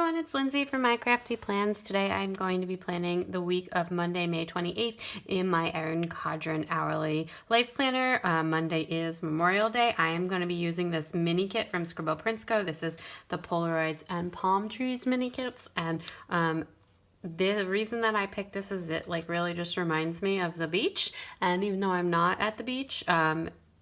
everyone, it's Lindsay from My Crafty Plans. Today I'm going to be planning the week of Monday, May 28th in my Erin Condren Hourly Life Planner. Monday is Memorial Day. I am going to be using this mini kit from Scribble Prints Co. This is the Polaroids and Palm Trees mini kits, and the reason that I picked this is it really just reminds me of the beach, and even though I'm not at the beach,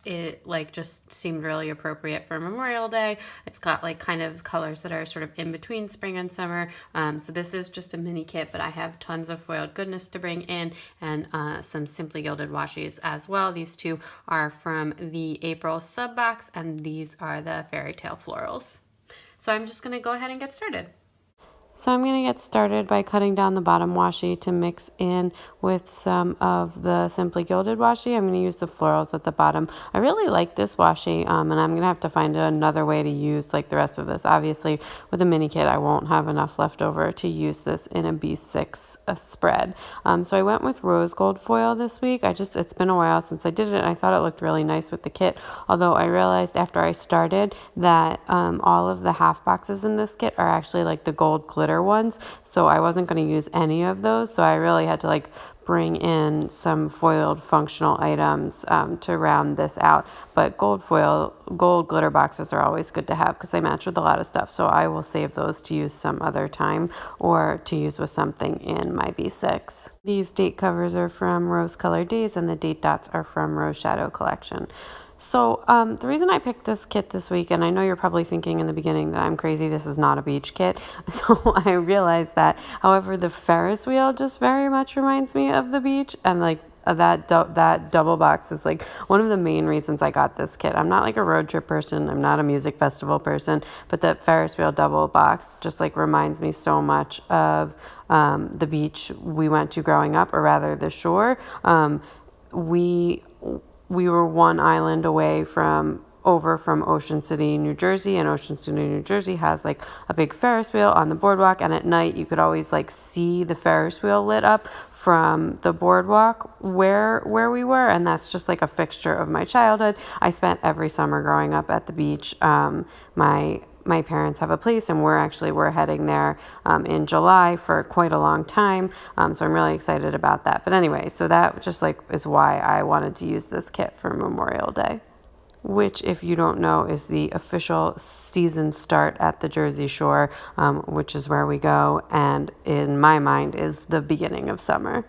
it just seemed really appropriate for Memorial Day. It's got kind of colors that are sort of in between spring and summer. So this is just a mini kit, but I have tons of foiled goodness to bring in and some Simply Gilded washies as well. These two are from the April sub box, and these are the Fairy Tale Florals. So I'm just going to go ahead and get started. So I'm going to get started by cutting down the bottom washi to mix in with some of the Simply Gilded washi. I'm going to use the florals at the bottom. I really like this washi, and I'm going to have to find another way to use the rest of this. Obviously, with a mini kit, I won't have enough left over to use this in a B6 spread. So I went with rose gold foil this week. It's been a while since I did it, and I thought it looked really nice with the kit, although I realized after I started that all of the half boxes in this kit are actually the gold glitter ones, so I wasn't going to use any of those, so I really had to bring in some foiled functional items to round this out. But gold glitter boxes are always good to have because they match with a lot of stuff, so I will save those to use some other time or to use with something in my B6. These date covers are from Rose Colored Days, and the date dots are from Rose Shadow Collection. So the reason I picked this kit this week, and I know you're probably thinking in the beginning that I'm crazy, this is not a beach kit. So I realized that, however, the Ferris wheel just very much reminds me of the beach, and that double box is one of the main reasons I got this kit. I'm not a road trip person, I'm not a music festival person, but that Ferris wheel double box just reminds me so much of the beach we went to growing up, or rather the shore. We were one island away from Ocean City, New Jersey, and Ocean City, New Jersey has a big Ferris wheel on the boardwalk, and at night you could always see the Ferris wheel lit up from the boardwalk where we were, and that's just a fixture of my childhood. I spent every summer growing up at the beach. My parents have a place, and we're heading there in July for quite a long time, so I'm really excited about that. But anyway, so that just is why I wanted to use this kit for Memorial Day, which, if you don't know, is the official season start at the Jersey Shore, which is where we go, and in my mind is the beginning of summer.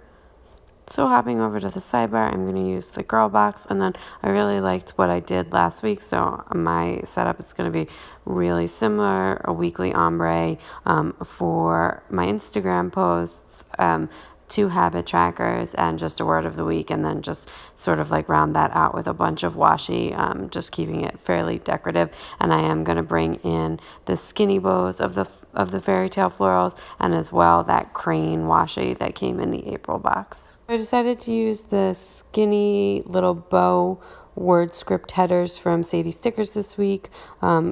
So hopping over to the sidebar, I'm going to use the girl box, and then I really liked what I did last week, so my setup is going to be really similar, a weekly ombre for my Instagram posts, 2 habit trackers, and just a word of the week, and then just sort of round that out with a bunch of washi, just keeping it fairly decorative. And I am going to bring in the skinny bows of the Fairy Tale Florals, and as well that crane washi that came in the April box. I decided to use the skinny little bow word script headers from Sadie Stickers this week,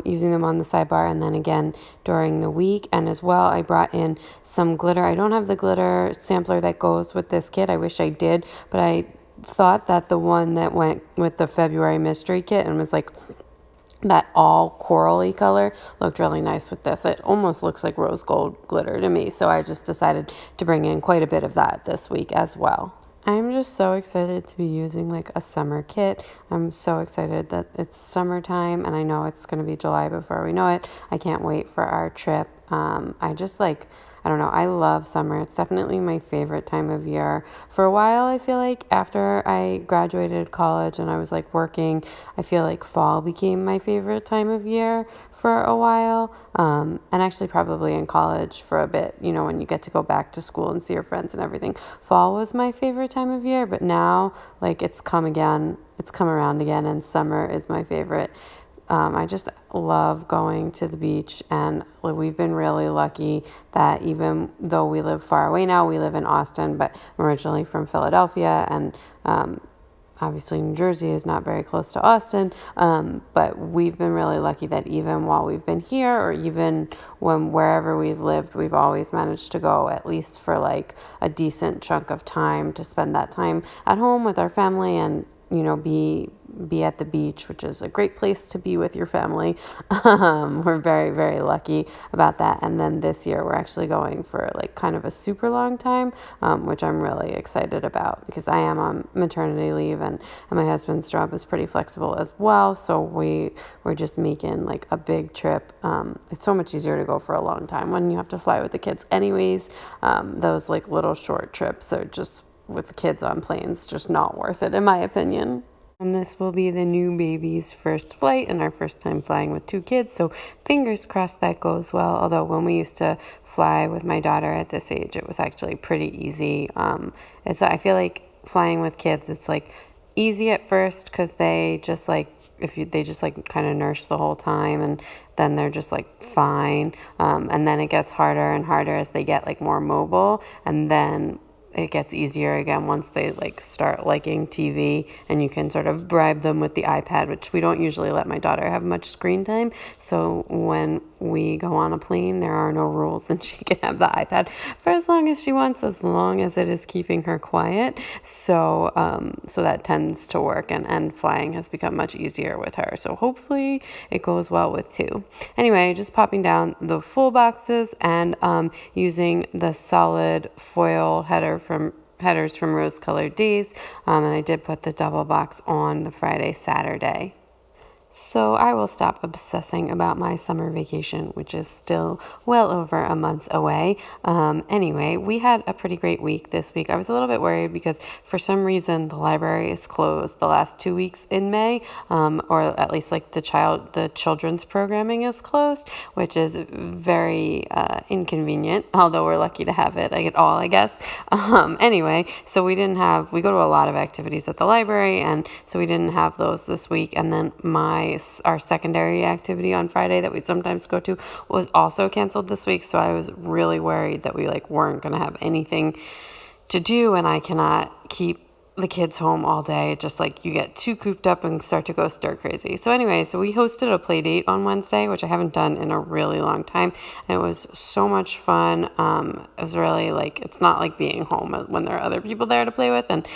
using them on the sidebar and then again during the week. And as well, I brought in some glitter. I don't have the glitter sampler that goes with this kit. I wish I did, but I thought that the one that went with the February mystery kit and was that all corally color looked really nice with this. It almost looks like rose gold glitter to me, so I just decided to bring in quite a bit of that this week as well. I'm just so excited to be using a summer kit. I'm so excited that it's summertime, and I know it's going to be July before we know it. I can't wait for our trip. I don't know, I love summer. It's definitely my favorite time of year. For a while, I feel after I graduated college and I was working, I feel fall became my favorite time of year for a while. And actually probably in college for a bit, when you get to go back to school and see your friends and everything. Fall was my favorite time of year, but now it's come around again, and summer is my favorite. I just love going to the beach, and we've been really lucky that even though we live far away now, we live in Austin, but I'm originally from Philadelphia, and obviously New Jersey is not very close to Austin, but we've been really lucky that even while we've been here, or even wherever we've lived, we've always managed to go at least for a decent chunk of time to spend that time at home with our family and be at the beach, which is a great place to be with your family. We're very, very lucky about that. And then this year we're actually going for like kind of a super long time, which I'm really excited about because I am on maternity leave and my husband's job is pretty flexible as well. So we're just making like a big trip. It's so much easier to go for a long time when you have to fly with the kids anyways. Those like little short trips are just with the kids on planes, just not worth it in my opinion. And this will be the new baby's first flight and our first time flying with 2 kids. So fingers crossed that goes well. Although when we used to fly with my daughter at this age, it was actually pretty easy. I feel like flying with kids, it's like easy at first because they just like, they just like kind of nurse the whole time and then they're just like fine. And then it gets harder and harder as they get like more mobile, and then it gets easier again once they like start liking TV and you can sort of bribe them with the iPad, which we don't usually let my daughter have much screen time. So when we go on a plane, there are no rules and she can have the iPad for as long as she wants, as long as it is keeping her quiet. So that tends to work, and flying has become much easier with her. So hopefully it goes well with 2. Anyway, just popping down the full boxes and using the solid foil headers from Rose Colored Days, and I did put the double box on the Friday, Saturday. So I will stop obsessing about my summer vacation, which is still well over a month away. Anyway, we had a pretty great week this week. I was a little bit worried because for some reason the library is closed the last 2 weeks in May, or at least like the children's programming is closed, which is very inconvenient, although we're lucky to have it all, I guess. Anyway, so we go to a lot of activities at the library, and so we didn't have those this week. And then our secondary activity on Friday that we sometimes go to was also canceled this week. So I was really worried that we weren't going to have anything to do, and I cannot keep the kids home all day. Just you get too cooped up and start to go stir crazy. So anyway, we hosted a play date on Wednesday, which I haven't done in a really long time. And it was so much fun. It was really it's not like being home when there are other people there to play with. And,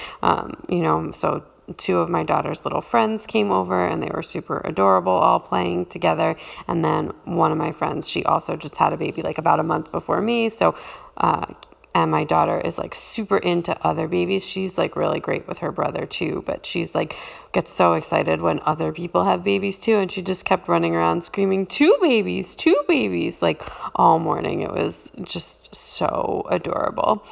so 2 of my daughter's little friends came over and they were super adorable, all playing together. And then one of my friends, she also just had a baby about a month before me. So, and my daughter is super into other babies. She's really great with her brother too, but she's gets so excited when other people have babies too. And she just kept running around screaming, 2 babies, 2 babies, all morning. It was just so adorable.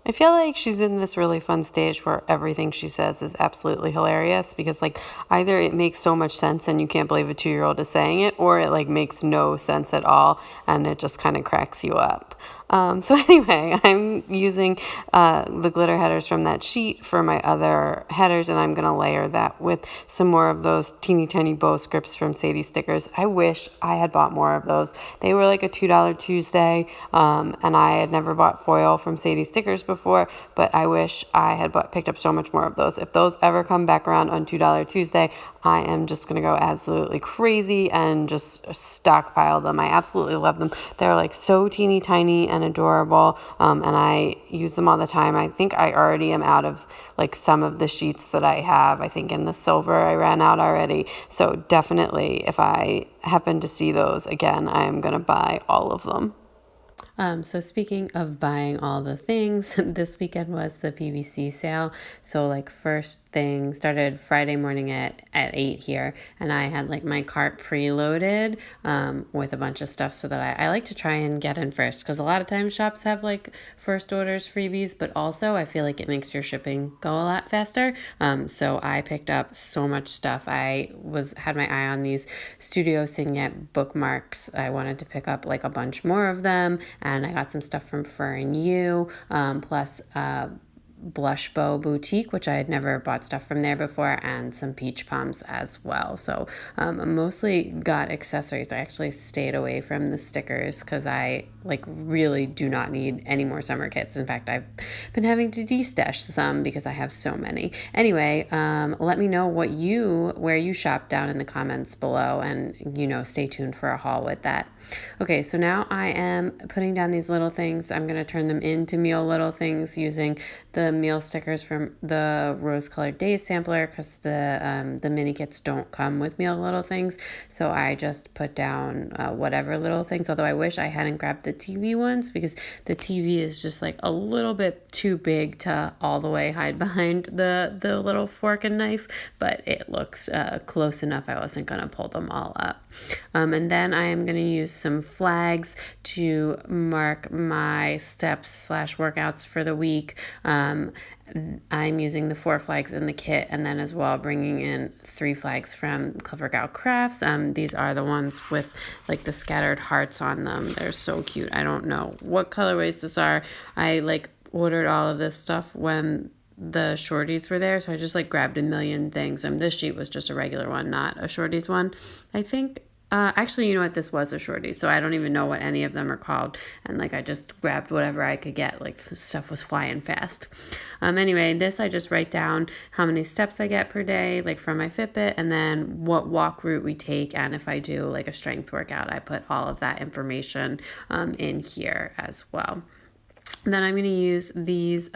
I feel like she's in this really fun stage where everything she says is absolutely hilarious because either it makes so much sense and you can't believe a 2-year-old is saying it, or it makes no sense at all and it just kind of cracks you up. So anyway, I'm using the glitter headers from that sheet for my other headers, and I'm going to layer that with some more of those teeny tiny bow scripts from Sadie Stickers. I wish I had bought more of those. They were a $2 Tuesday, and I had never bought foil from Sadie Stickers before, but I wish I had picked up so much more of those. If those ever come back around on $2 Tuesday, I am just going to go absolutely crazy and just stockpile them. I absolutely love them. They're so teeny tiny and adorable, and I use them all the time. I think I already am out of some of the sheets that I have. I think in the silver I ran out already. So definitely if I happen to see those again, I am going to buy all of them. So speaking of buying all the things, this weekend was the PVC sale. So first thing started Friday morning at 8 here, and I had my cart preloaded with a bunch of stuff so that I like to try and get in first, because a lot of times shops have first orders freebies, but also I feel it makes your shipping go a lot faster. So I picked up so much stuff. I had my eye on these Studio Signet bookmarks. I wanted to pick up a bunch more of them. And I got some stuff from Fur and You, plus Blush Bow Boutique, which I had never bought stuff from there before, and some peach palms as well. So mostly got accessories. I actually stayed away from the stickers because I really do not need any more summer kits. In fact, I've been having to de-stash some because I have so many. Anyway, let me know where you shop down in the comments below, and stay tuned for a haul with that. Okay, so now I am putting down these little things. I'm going to turn them into meal little things using the the meal stickers from the Rose Colored Days sampler because the mini kits don't come with meal little things. So I just put down whatever little things, although I wish I hadn't grabbed the TV ones because the TV is just like a little bit too big to all the way hide behind the little fork and knife, but it looks close enough. I wasn't going to pull them all up. And then I am going to use some flags to mark my steps / workouts for the week. I'm using the 4 flags in the kit, and then as well bringing in 3 flags from Clever Gal Crafts. These are the ones with like the scattered hearts on them. They're so cute. I don't know what colorways this are. I like ordered all of this stuff when the shorties were there, so I just like grabbed a million things. This sheet was just a regular one, not a shorties one, I think. Actually, you know what? This was a shorty, so I don't even know what any of them are called. And like, I just grabbed whatever I could get. Like, the stuff was flying fast. Anyway, this I just write down how many steps I get per day, like from my Fitbit, and then what walk route we take. And if I do like a strength workout, I put all of that information in here as well. Then I'm going to use these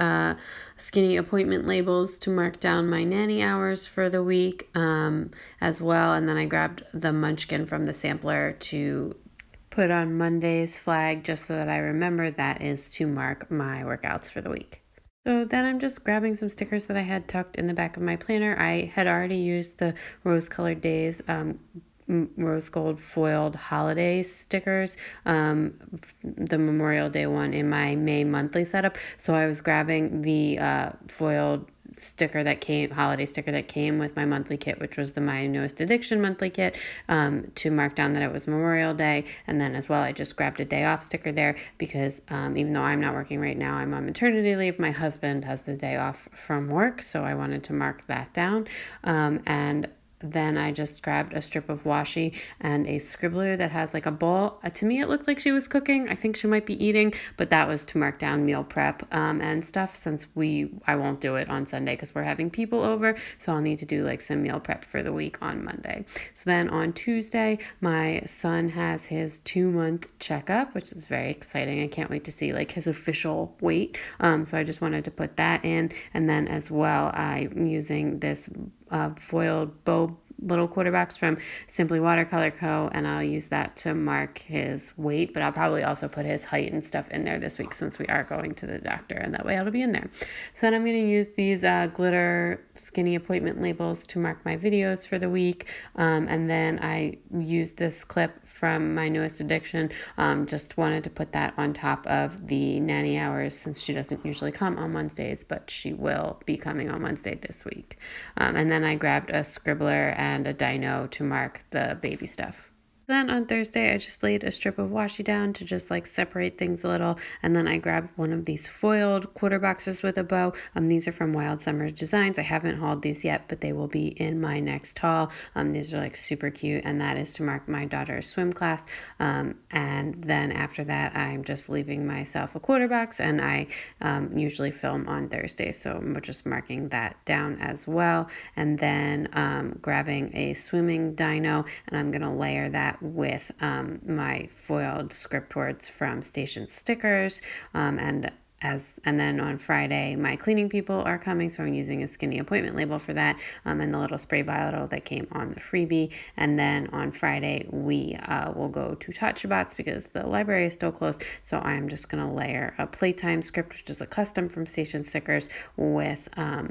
skinny appointment labels to mark down my nanny hours for the week as well. And then I grabbed the munchkin from the sampler to put on Monday's flag just so that I remember that is to mark my workouts for the week. So then I'm just grabbing some stickers that I had tucked in the back of my planner. I had already used the Rose Colored Days rose gold foiled holiday stickers, the Memorial Day one in my May monthly setup. So I was grabbing the foiled holiday sticker that came with my monthly kit, which was the My Newest Addiction monthly kit, to mark down that it was Memorial Day. And then as well, I just grabbed a day off sticker there because even though I'm not working right now, I'm on maternity leave, my husband has the day off from work. So I wanted to mark that down. And then I just grabbed a strip of washi and a scribbler that has like a bowl. To me, it looked like she was cooking. I think she might be eating, but that was to mark down meal prep and stuff since I won't do it on Sunday because we're having people over. So I'll need to do like some meal prep for the week on Monday. So then on Tuesday, my son has his 2-month checkup, which is very exciting. I can't wait to see like his official weight. So I just wanted to put that in. And then as well, I'm using this foiled bow little quarterbacks from Simply Watercolor Co. And I'll use that to mark his weight, but I'll probably also put his height and stuff in there this week since we are going to the doctor, and that way it'll be in there. So then I'm going to use these glitter skinny appointment labels to mark my videos for the week. And then I used this clip from My Newest Addiction. Just wanted to put that on top of the nanny hours since she doesn't usually come on Wednesdays, but she will be coming on Wednesday this week. And then I grabbed a scribbler and a dino to mark the baby stuff. Then on Thursday, I just laid a strip of washi down to just like separate things a little. And then I grabbed one of these foiled quarter boxes with a bow. These are from Wild Summer Designs. I haven't hauled these yet, but they will be in my next haul. These are like super cute, and that is to mark my daughter's swim class. And then after that, I'm just leaving myself a quarter box, and I usually film on Thursday. So I'm just marking that down as well. And then grabbing a swimming dino, and I'm going to layer that with my foiled script words from Station Stickers, and then on Friday my cleaning people are coming, so I'm using a skinny appointment label for that, and the little spray bottle that came on the freebie. And then on Friday we will go to Tot Shabbats because the library is still closed, so I'm just going to layer a playtime script, which is a custom from Station Stickers, with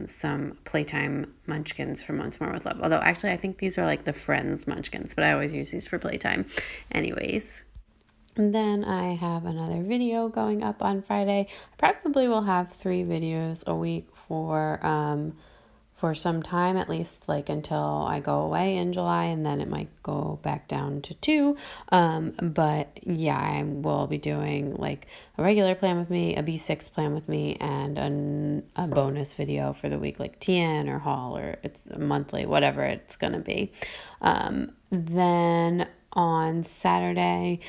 some playtime munchkins from Once More With Love. Although actually I think these are like the Friends munchkins, but I always use these for playtime anyways. And then I have another video going up on Friday. I probably will have 3 videos a week for some time, at least like until I go away in July, and then it might go back down to 2. But yeah, I will be doing like a regular plan with me, a B6 plan with me, and a bonus video for the week, like TN or haul, or it's monthly, whatever it's gonna be. Then on Saturday,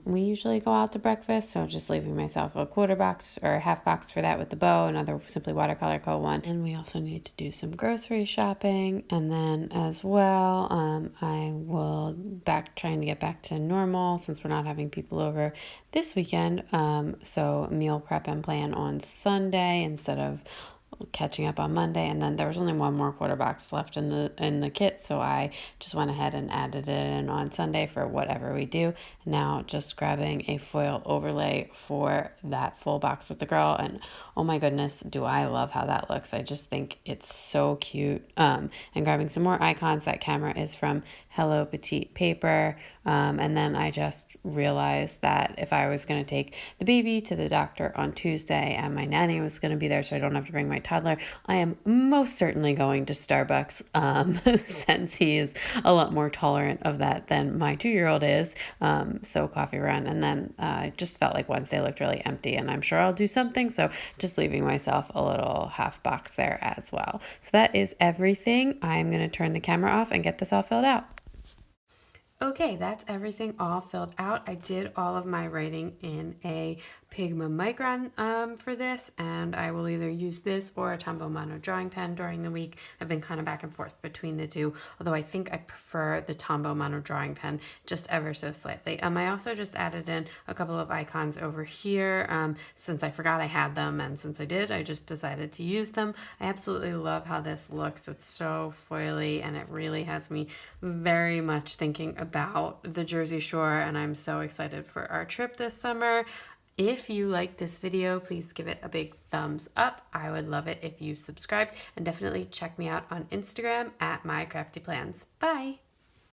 we usually go out to breakfast, so just leaving myself a quarter box or a half box for that with the bow, another Simply Watercolor Co. one. And we also need to do some grocery shopping. And then as well, I will trying to get back to normal since we're not having people over this weekend. So meal prep and plan on Sunday instead of catching up on Monday. And then there was only one more quarter box left in the kit, so I just went ahead and added it in on Sunday for whatever we do. Now just grabbing a foil overlay for that full box with the girl, and oh my goodness, do I love how that looks. I just think it's so cute. And grabbing some more icons. That camera is from Hello Petite Paper. And then I just realized that if I was going to take the baby to the doctor on Tuesday and my nanny was going to be there so I don't have to bring my toddler, I am most certainly going to Starbucks since he is a lot more tolerant of that than my 2-year-old is. So coffee run. And then I just felt like Wednesday looked really empty, and I'm sure I'll do something. So just leaving myself a little half box there as well. So that is everything. I'm going to turn the camera off and get this all filled out. Okay, that's everything all filled out. I did all of my writing in a Pigma Micron for this, and I will either use this or a Tombow Mono drawing pen during the week. I've been kind of back and forth between the two, although I think I prefer the Tombow Mono drawing pen just ever so slightly. I also just added in a couple of icons over here since I forgot I had them, and since I did, I just decided to use them. I absolutely love how this looks. It's so foily, and it really has me very much thinking about the Jersey Shore, and I'm so excited for our trip this summer. If you liked this video, please give it a big thumbs up. I would love it if you subscribed, and definitely check me out on Instagram at mycraftyplans. Bye!